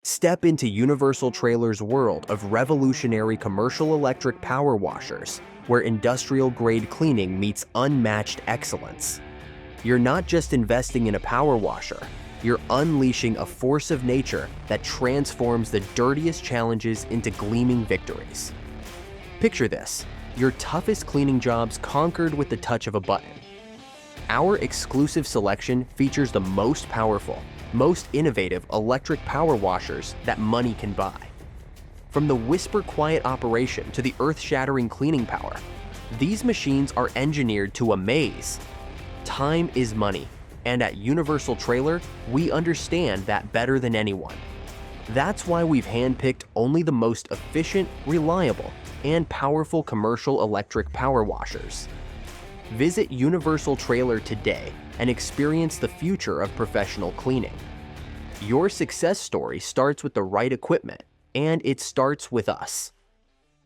Step into Universal Trailer's world of revolutionary commercial electric power washers, where industrial-grade cleaning meets unmatched excellence. You're not just investing in a power washer, you're unleashing a force of nature that transforms the dirtiest challenges into gleaming victories. Picture this, your toughest cleaning jobs conquered with the touch of a button. Our exclusive selection features the most powerful, most innovative electric power washers that money can buy. From the whisper-quiet operation to the earth-shattering cleaning power, these machines are engineered to amaze. Time is money, and at Universal Trailer, we understand that better than anyone. That's why we've handpicked only the most efficient, reliable, and powerful commercial electric power washers. Visit Universal Trailer today and experience the future of professional cleaning. Your success story starts with the right equipment, and it starts with us.